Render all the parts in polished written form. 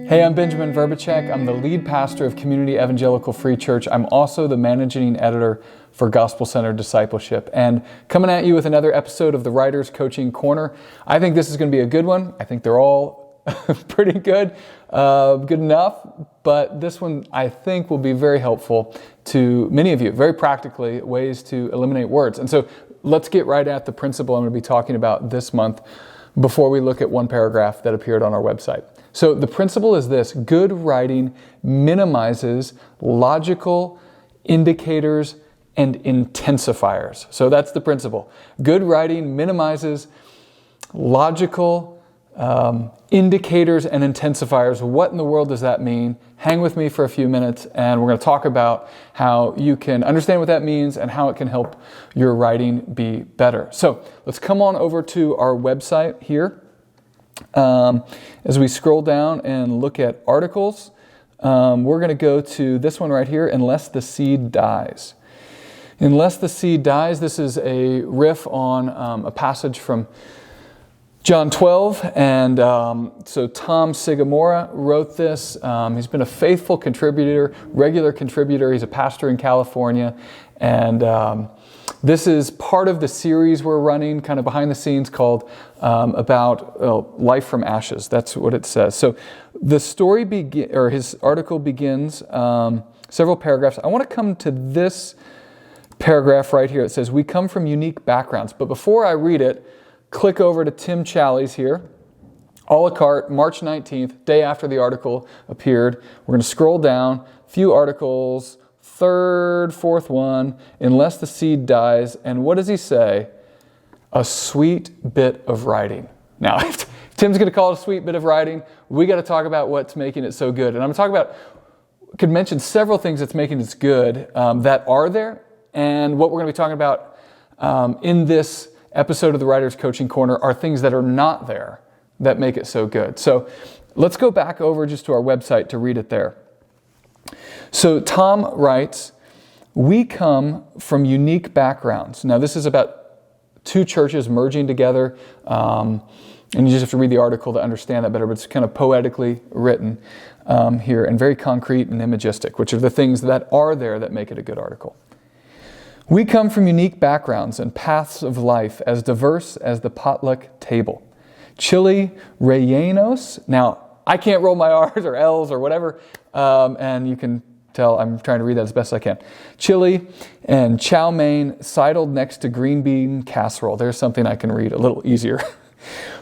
Hey, I'm Benjamin Verbacek. I'm the lead pastor of Community Evangelical Free Church. I'm also the managing editor for Gospel-Centered Discipleship. And coming at you with another episode of the Writers Coaching Corner. I think this is going to be a good one. I think they're all pretty good, good enough. But this one, I think, will be very helpful to many of you, very practically, ways to eliminate words. And so let's get right at the principle I'm going to be talking about this month before we look at one paragraph that appeared on our website. So the principle is this: good writing minimizes logical indicators and intensifiers. So that's the principle. Good writing minimizes logical indicators and intensifiers. What in the world does that mean? Hang with me for a few minutes and we're going to talk about how you can understand what that means and how it can help your writing be better. So let's come on over to our website here. As we scroll down and look at articles, we're going to go to this one right here, Unless the Seed Dies. Unless the Seed Dies, this is a riff on a passage from John 12, and so Tom Sigamora wrote this. He's been a faithful contributor, regular contributor. He's a pastor in California, and this is part of the series we're running, kind of behind the scenes, called about life from ashes. That's what it says. So the story his article begins several paragraphs. I want to come to this paragraph right here. It says, "We come from unique backgrounds." But before I read it, click over to Tim Challies here, a la carte, March 19th, day after the article appeared. We're going to scroll down, few articles, third, fourth one, Unless the Seed Dies. And what does he say? A sweet bit of writing. Now, if Tim's going to call it a sweet bit of writing, we got to talk about what's making it so good. And I'm going to talk about, could mention several things that's making it good that are there. And what we're going to be talking about in this episode of the Writers Coaching Corner are things that are not there that make it so good. So let's go back over just to our website to read it there. So Tom writes, "We come from unique backgrounds." Now this is about two churches merging together, and you just have to read the article to understand that better, but it's kind of poetically written here and very concrete and imagistic, which are the things that are there that make it a good article. "We come from unique backgrounds and paths of life as diverse as the potluck table. Chili rellenos." Now, I can't roll my R's or L's or whatever, and you can tell I'm trying to read that as best I can. Chili and chow mein sidled next to green bean casserole. There's something I can read a little easier.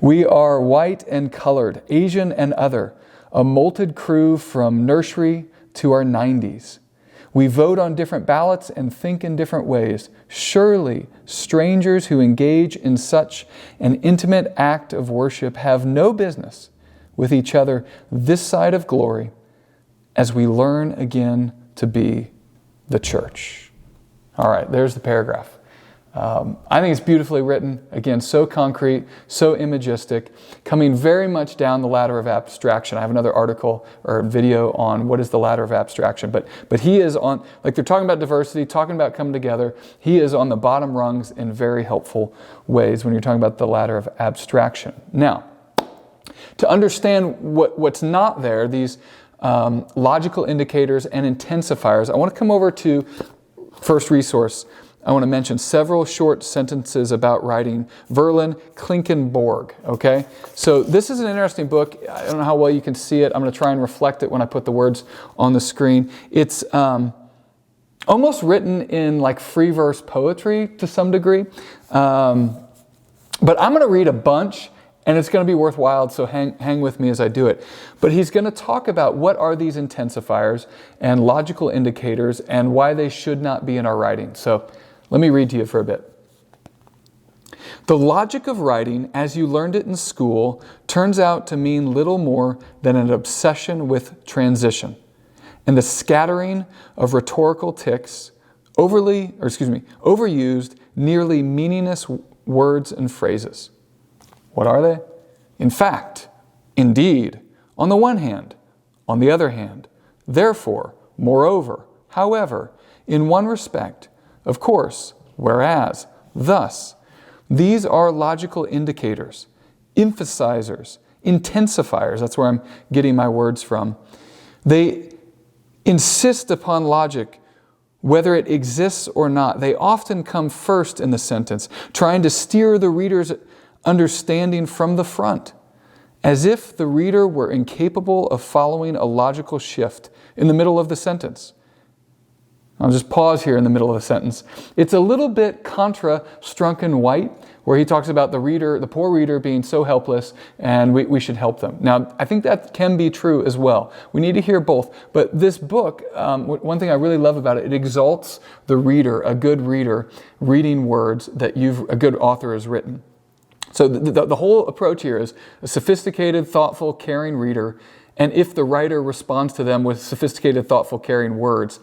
"We are white and colored, Asian and other, a molted crew from nursery to our 90s. We vote on different ballots and think in different ways. Surely, strangers who engage in such an intimate act of worship have no business with each other this side of glory as we learn again to be the church." All right, there's the paragraph. I think it's beautifully written. Again, so concrete, so imagistic, coming very much down the ladder of abstraction. I have another article or video on what is the ladder of abstraction. But he is on, like they're talking about diversity, talking about coming together. He is on the bottom rungs in very helpful ways when you're talking about the ladder of abstraction. Now, to understand what's not there, these logical indicators and intensifiers, I want to come over to first resource. I want to mention several short sentences about writing. Verlyn Klinkenborg, okay? So this is an interesting book. I don't know how well you can see it. I'm going to try and reflect it when I put the words on the screen. It's almost written in like free verse poetry to some degree. But I'm going to read a bunch, and it's going to be worthwhile, so hang with me as I do it. But he's going to talk about what are these intensifiers and logical indicators and why they should not be in our writing. So let me read to you for a bit. "The logic of writing, as you learned it in school, turns out to mean little more than an obsession with transition and the scattering of rhetorical ticks, overused, nearly meaningless words and phrases. What are they? In fact, indeed, on the one hand, on the other hand, therefore, moreover, however, in one respect, of course, whereas, thus, these are logical indicators, emphasizers, Intensifiers, that's where I'm getting my words from. They insist upon logic, whether it exists or not. They often come first in the sentence, trying to steer the reader's understanding from the front, as if the reader were incapable of following a logical shift in the middle of the sentence. I'll just pause here in the middle of the sentence. It's a little bit contra Strunken White, where he talks about the poor reader being so helpless, and we should help them. Now, I think that can be true as well. We need to hear both. But this book, one thing I really love about it, it exalts the reader, a good reader, reading words that a good author has written. So the whole approach here is a sophisticated, thoughtful, caring reader, and if the writer responds to them with sophisticated, thoughtful, caring words,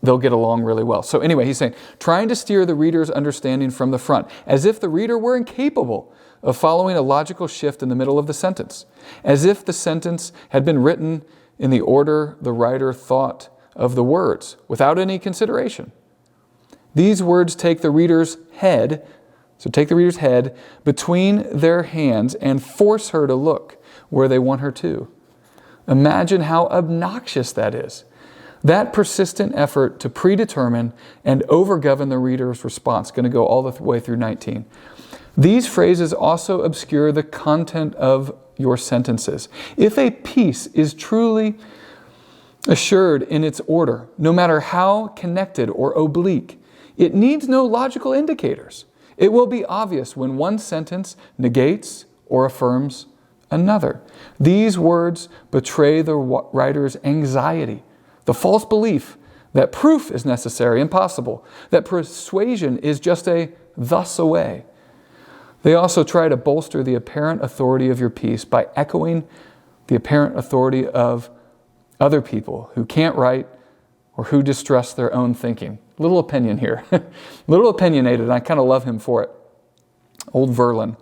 they'll get along really well. So anyway, he's saying, trying to steer the reader's understanding from the front, as if the reader were incapable of following a logical shift in the middle of the sentence, as if the sentence had been written in the order the writer thought of the words, without any consideration. These words take the reader's head, between their hands and force her to look where they want her to. Imagine how obnoxious that is. That persistent effort to predetermine and overgovern the reader's response, going to go all the way through 19. These phrases also obscure the content of your sentences. If a piece is truly assured in its order, no matter how connected or oblique, it needs no logical indicators. It will be obvious when one sentence negates or affirms another. These words betray the writer's anxiety, the false belief that proof is necessary and possible, that persuasion is just a thus away. They also try to bolster the apparent authority of your piece by echoing the apparent authority of other people who can't write or who distrust their own thinking. Little opinion here. Little opinionated, and I kind of love him for it. Old Verlyn.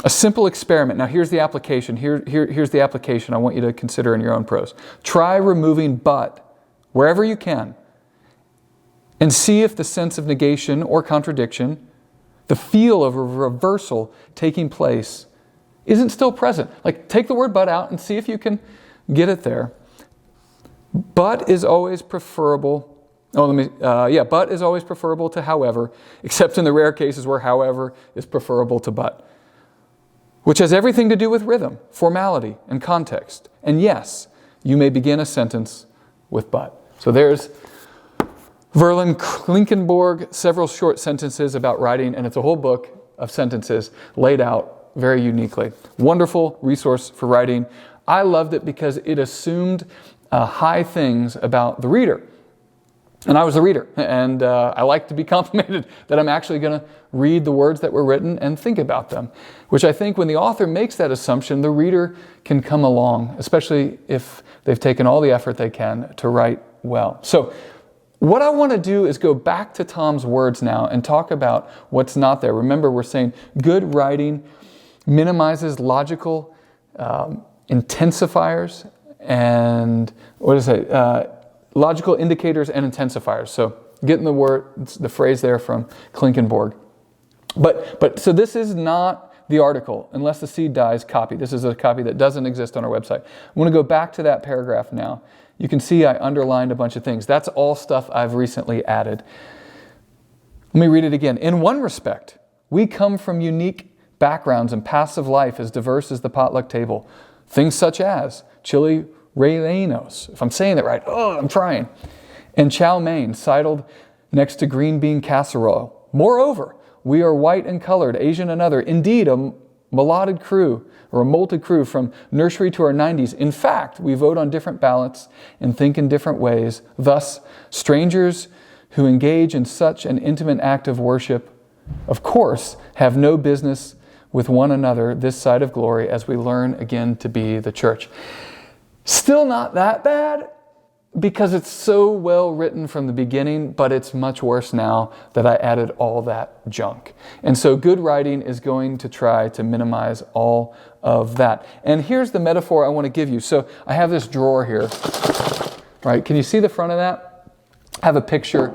A simple experiment. Now here's the application. Here's the application I want you to consider in your own prose. Try removing but wherever you can and see if the sense of negation or contradiction, the feel of a reversal taking place, isn't still present. Like, take the word but out and see if you can get it there. But is always preferable. But is always preferable to however, except in the rare cases where however is preferable to but, which has everything to do with rhythm, formality, and context. And yes, you may begin a sentence with but. So there's Verlyn Klinkenborg, several short sentences about writing, and it's a whole book of sentences laid out very uniquely. Wonderful resource for writing. I loved it because it assumed high things about the reader. And I was the reader, and I like to be complimented that I'm actually going to read the words that were written and think about them, which I think when the author makes that assumption, the reader can come along, especially if they've taken all the effort they can to write well. So what I want to do is go back to Tom's words now and talk about what's not there. Remember, we're saying good writing minimizes logical intensifiers and logical indicators and intensifiers. So getting the phrase there from Klinkenborg. But so this is not the article, unless the seed dies, copy. This is a copy that doesn't exist on our website. I want to go back to that paragraph now. You can see I underlined a bunch of things. That's all stuff I've recently added. Let me read it again. In one respect, we come from unique backgrounds and paths of life as diverse as the potluck table. Things such as chili rellenos, if I'm saying that right, I'm trying, and chow mein sidled next to green bean casserole. Moreover, we are white and colored, Asian and other, indeed a mulatted crew, or a molted crew from nursery to our 90s. In fact, we vote on different ballots and think in different ways. Thus, strangers who engage in such an intimate act of worship, of course, have no business with one another this side of glory as we learn again to be the church. Still not that bad because it's so well written from the beginning, but it's much worse now that I added all that junk. And so good writing is going to try to minimize all of that. And here's the metaphor I want to give you. So I have this drawer here, right? Can you see the front of that? I have a picture.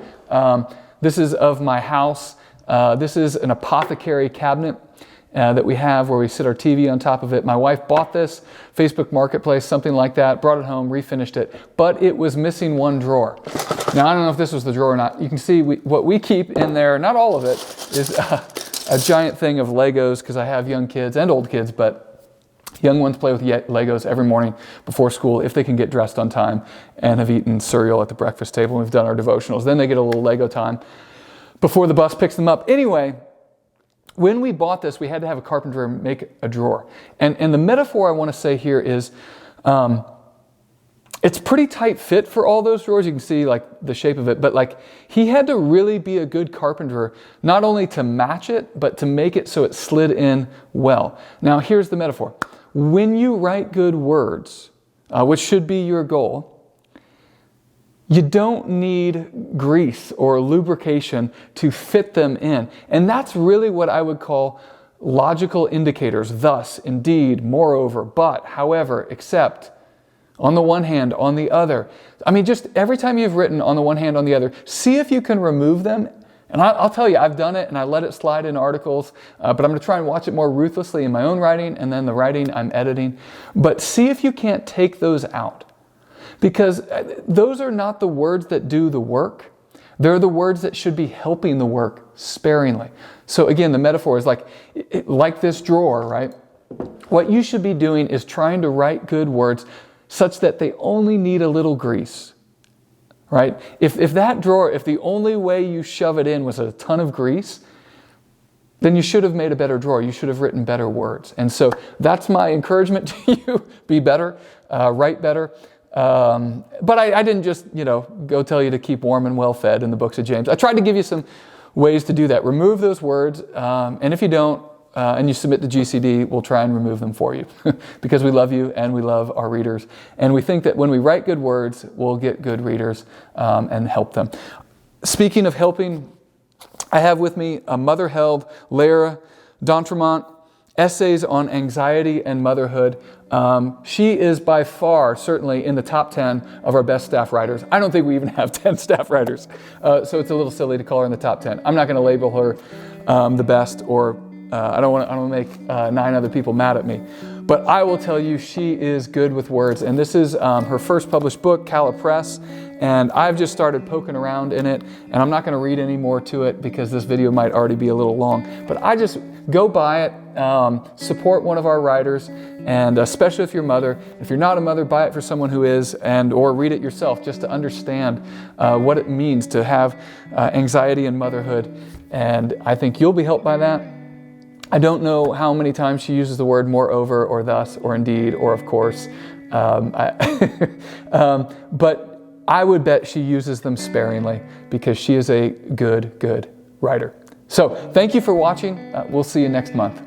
This is of my house. This is an apothecary cabinet that we have where we sit our TV on top of it. My wife bought this, Facebook Marketplace, something like that, brought it home, refinished it, but it was missing one drawer. Now, I don't know if this was the drawer or not. You can see what we keep in there, not all of it, is a giant thing of Legos, because I have young kids and old kids, but young ones play with Legos every morning before school if they can get dressed on time and have eaten cereal at the breakfast table and we've done our devotionals. Then they get a little Lego time before the bus picks them up. Anyway, when we bought this, we had to have a carpenter make a drawer. And the metaphor I want to say here is, it's pretty tight fit for all those drawers. You can see like the shape of it, but like he had to really be a good carpenter, not only to match it, but to make it so it slid in well. Now here's the metaphor. When you write good words, which should be your goal, you don't need grease or lubrication to fit them in. And that's really what I would call logical indicators. Thus, indeed, moreover, but, however, except, on the one hand, on the other. I mean, just every time you've written on the one hand, on the other, see if you can remove them. And I'll tell you, I've done it and I let it slide in articles, but I'm going to try and watch it more ruthlessly in my own writing and then the writing I'm editing. But see if you can't take those out. Because those are not the words that do the work. They're the words that should be helping the work sparingly. So again, the metaphor is like this drawer, right? What you should be doing is trying to write good words such that they only need a little grease, right? If that drawer, if the only way you shove it in was a ton of grease, then you should have made a better drawer. You should have written better words. And so that's my encouragement to you. Be better, write better. But I didn't just, go tell you to keep warm and well fed in the books of James. I tried to give you some ways to do that. Remove those words, and if you don't, and you submit to GCD, we'll try and remove them for you because we love you and we love our readers. And we think that when we write good words, we'll get good readers and help them. Speaking of helping, I have with me a mother-held Lara D'Entremont, Essays on Anxiety and Motherhood. She is by far, certainly in the top 10 of our best staff writers. I don't think we even have 10 staff writers. So it's a little silly to call her in the top 10. I'm not going to label her the best, or I don't want to make 9 other people mad at me. But I will tell you, she is good with words. And this is her first published book, Calla Press. And I've just started poking around in it. And I'm not going to read any more to it because this video might already be a little long. But I just go buy it, support one of our writers, and especially if you're a mother. If you're not a mother, buy it for someone who is, or read it yourself just to understand what it means to have anxiety and motherhood. And I think you'll be helped by that. I don't know how many times she uses the word moreover, or thus, or indeed, or of course. But I would bet she uses them sparingly because she is a good writer. So thank you for watching. We'll see you next month.